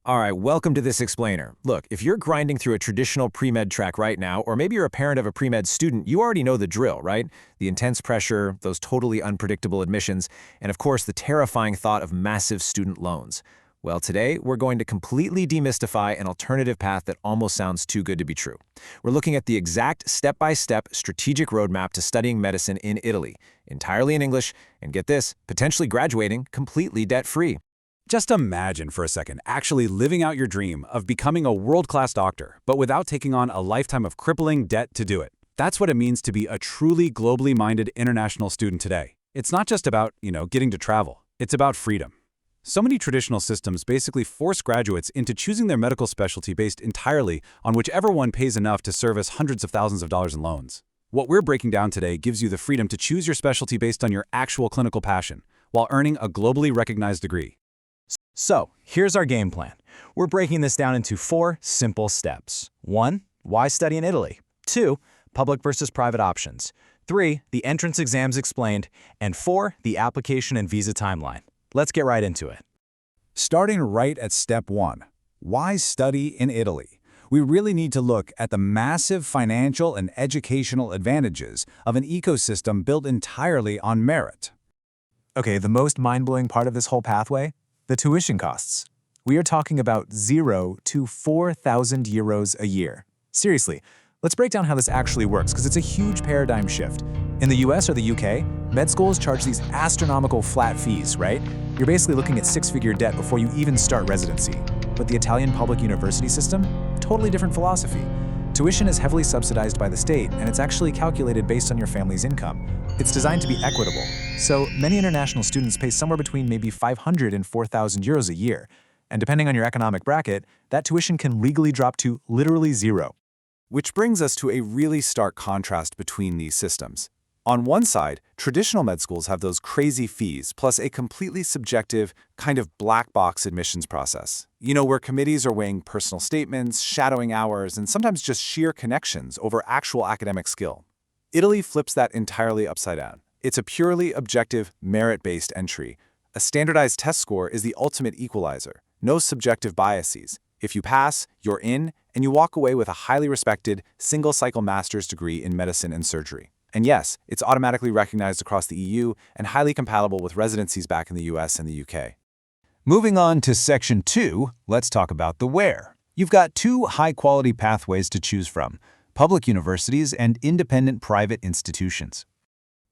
All right, welcome to this explainer. Look, if you're grinding through a traditional pre-med track right now, or maybe you're a parent of a pre-med student, you already know the drill, right? The intense pressure, those totally unpredictable admissions, and of course the terrifying thought of massive student loans. Well, today we're going to completely demystify an alternative path that almost sounds too good to be true. We're looking at the exact step-by-step strategic roadmap to studying medicine in Italy, entirely in English, and get this, potentially graduating completely debt-free. Just imagine for a second actually living out your dream of becoming a world-class doctor, but without taking on a lifetime of crippling debt to do it. That's what it means to be a truly globally minded international student today. It's not just about, getting to travel. It's about freedom. So many traditional systems basically force graduates into choosing their medical specialty based entirely on whichever one pays enough to service hundreds of thousands of dollars in loans. What we're breaking down today gives you the freedom to choose your specialty based on your actual clinical passion, while earning a globally recognized degree. So, here's our game plan. We're breaking this down into 4 simple steps. 1. Why study in Italy? 2. Public versus private options. 3. The entrance exams explained. And 4. The application and visa timeline. Let's get right into it. Starting right at step 1. Why study in Italy? We really need to look at the massive financial and educational advantages of an ecosystem built entirely on merit. Okay, the most mind-blowing part of this whole pathway? The tuition costs. We are talking about 0 to 4,000 euros a year. Seriously, let's break down how this actually works because it's a huge paradigm shift. In the US or the UK, med schools charge these astronomical flat fees, right? You're basically looking at 6-figure debt before you even start residency. But the Italian public university system? Totally different philosophy. Tuition is heavily subsidized by the state, and it's actually calculated based on your family's income. It's designed to be equitable, so many international students pay somewhere between maybe 500 and 4,000 euros a year. And depending on your economic bracket, that tuition can legally drop to literally 0. Which brings us to a really stark contrast between these systems. On one side, traditional med schools have those crazy fees, plus a completely subjective, kind of black box admissions process. Where committees are weighing personal statements, shadowing hours, and sometimes just sheer connections over actual academic skill. Italy flips that entirely upside down. It's a purely objective, merit-based entry. A standardized test score is the ultimate equalizer. No subjective biases. If you pass, you're in, and you walk away with a highly respected, single-cycle master's degree in medicine and surgery. And yes, it's automatically recognized across the EU and highly compatible with residencies back in the US and the UK. Moving on to Section 2, let's talk about the where. You've got 2 high-quality pathways to choose from: public universities and independent private institutions.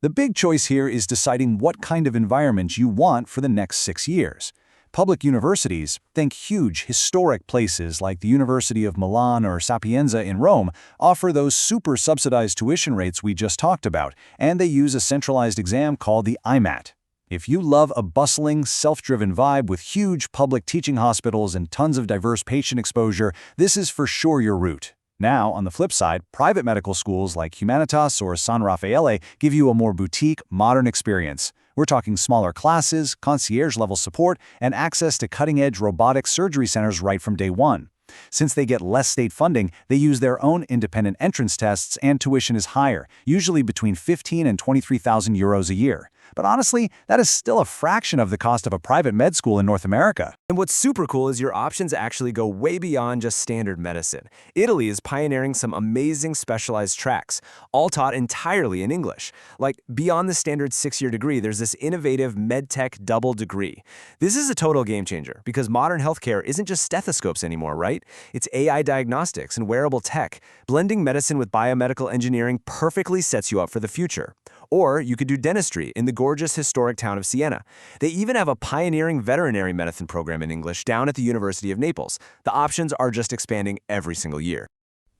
The big choice here is deciding what kind of environment you want for the next 6 years. Public universities, think huge, historic places like the University of Milan or Sapienza in Rome, offer those super subsidized tuition rates we just talked about, and they use a centralized exam called the IMAT. If you love a bustling, self-driven vibe with huge public teaching hospitals and tons of diverse patient exposure, this is for sure your route. Now, on the flip side, private medical schools like Humanitas or San Raffaele give you a more boutique, modern experience. We're talking smaller classes, concierge-level support, and access to cutting-edge robotic surgery centers right from day one. Since they get less state funding, they use their own independent entrance tests, and tuition is higher, usually between 15,000 and 23,000 euros a year. But honestly, that is still a fraction of the cost of a private med school in North America. And what's super cool is your options actually go way beyond just standard medicine. Italy is pioneering some amazing specialized tracks, all taught entirely in English. Like, beyond the standard 6-year degree, there's this innovative MedTech double degree. This is a total game changer because modern healthcare isn't just stethoscopes anymore, right? It's AI diagnostics and wearable tech. Blending medicine with biomedical engineering perfectly sets you up for the future. Or you could do dentistry in the gorgeous historic town of Siena. They even have a pioneering veterinary medicine program in English down at the University of Naples. The options are just expanding every single year.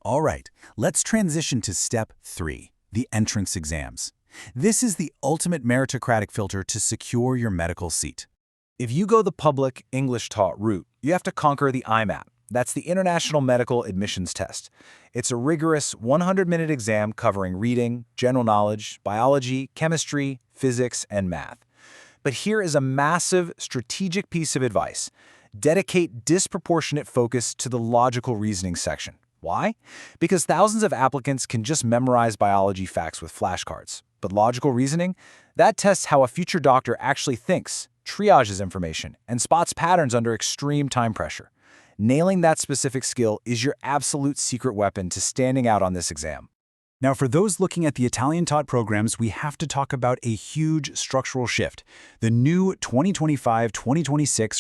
All right, let's transition to step 3, the entrance exams. This is the ultimate meritocratic filter to secure your medical seat. If you go the public, English-taught route, you have to conquer the IMAT. That's the International Medical Admissions Test. It's a rigorous 100-minute exam covering reading, general knowledge, biology, chemistry, physics, and math. But here is a massive, strategic piece of advice. Dedicate disproportionate focus to the logical reasoning section. Why? Because thousands of applicants can just memorize biology facts with flashcards. But logical reasoning? That tests how a future doctor actually thinks, triages information, and spots patterns under extreme time pressure. Nailing that specific skill is your absolute secret weapon to standing out on this exam. Now, for those looking at the Italian-taught programs, we have to talk about a huge structural shift, the new 2025-2026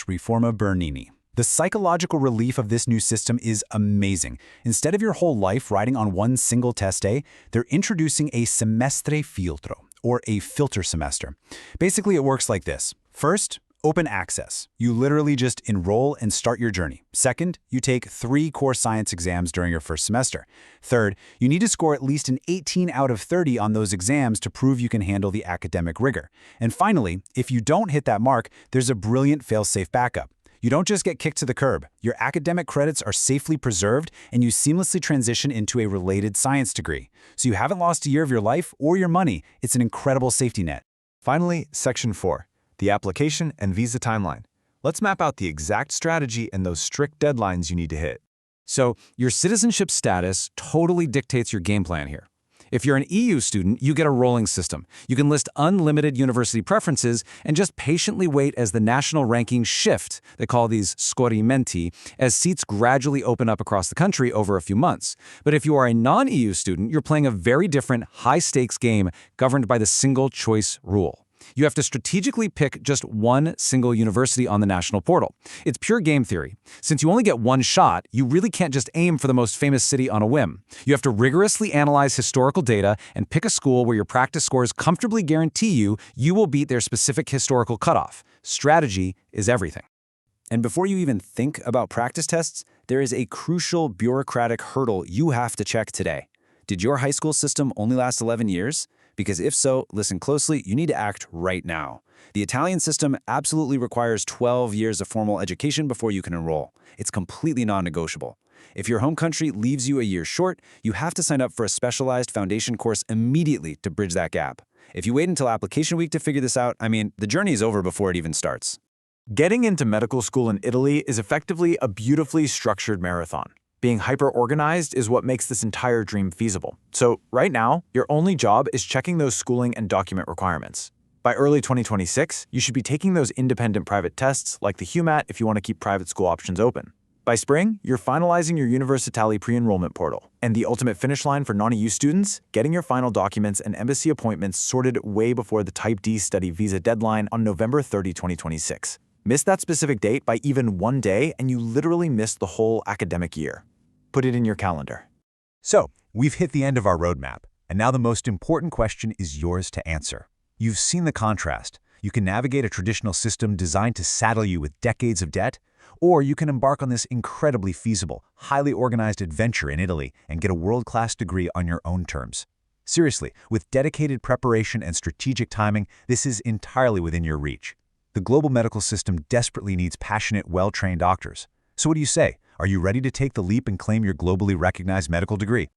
Riforma Bernini. The psychological relief of this new system is amazing. Instead of your whole life riding on one single test day, they're introducing a semestre filtro, or a filter semester. Basically, it works like this. First, open access. You literally just enroll and start your journey. Second, you take 3 core science exams during your first semester. Third, you need to score at least an 18 out of 30 on those exams to prove you can handle the academic rigor. And finally, if you don't hit that mark, there's a brilliant fail-safe backup. You don't just get kicked to the curb. Your academic credits are safely preserved, and you seamlessly transition into a related science degree. So you haven't lost a year of your life or your money. It's an incredible safety net. Finally, Section 4, the application and visa timeline. Let's map out the exact strategy and those strict deadlines you need to hit. So, your citizenship status totally dictates your game plan here. If you're an EU student, you get a rolling system. You can list unlimited university preferences and just patiently wait as the national rankings shift, they call these scorrimenti, as seats gradually open up across the country over a few months. But if you are a non-EU student, you're playing a very different, high-stakes game governed by the single-choice rule. You have to strategically pick just one single university on the national portal. It's pure game theory. Since you only get one shot, you really can't just aim for the most famous city on a whim. You have to rigorously analyze historical data and pick a school where your practice scores comfortably guarantee you will beat their specific historical cutoff. Strategy is everything. And before you even think about practice tests, there is a crucial bureaucratic hurdle you have to check today. Did your high school system only last 11 years? Because if so, listen closely, you need to act right now. The Italian system absolutely requires 12 years of formal education before you can enroll. It's completely non-negotiable. If your home country leaves you a year short, you have to sign up for a specialized foundation course immediately to bridge that gap. If you wait until application week to figure this out, the journey is over before it even starts. Getting into medical school in Italy is effectively a beautifully structured marathon. Being hyper-organized is what makes this entire dream feasible. So right now, your only job is checking those schooling and document requirements. By early 2026, you should be taking those independent private tests like the IMAT if you want to keep private school options open. By spring, you're finalizing your Universitali pre-enrollment portal. And the ultimate finish line for non-EU students, getting your final documents and embassy appointments sorted way before the Type D study visa deadline on November 30, 2026. Miss that specific date by even one day, and you literally missed the whole academic year. Put it in your calendar. So, we've hit the end of our roadmap, and now the most important question is yours to answer. You've seen the contrast. You can navigate a traditional system designed to saddle you with decades of debt, or you can embark on this incredibly feasible, highly organized adventure in Italy and get a world-class degree on your own terms. Seriously, with dedicated preparation and strategic timing, this is entirely within your reach. The global medical system desperately needs passionate, well-trained doctors. So what do you say? Are you ready to take the leap and claim your globally recognized medical degree?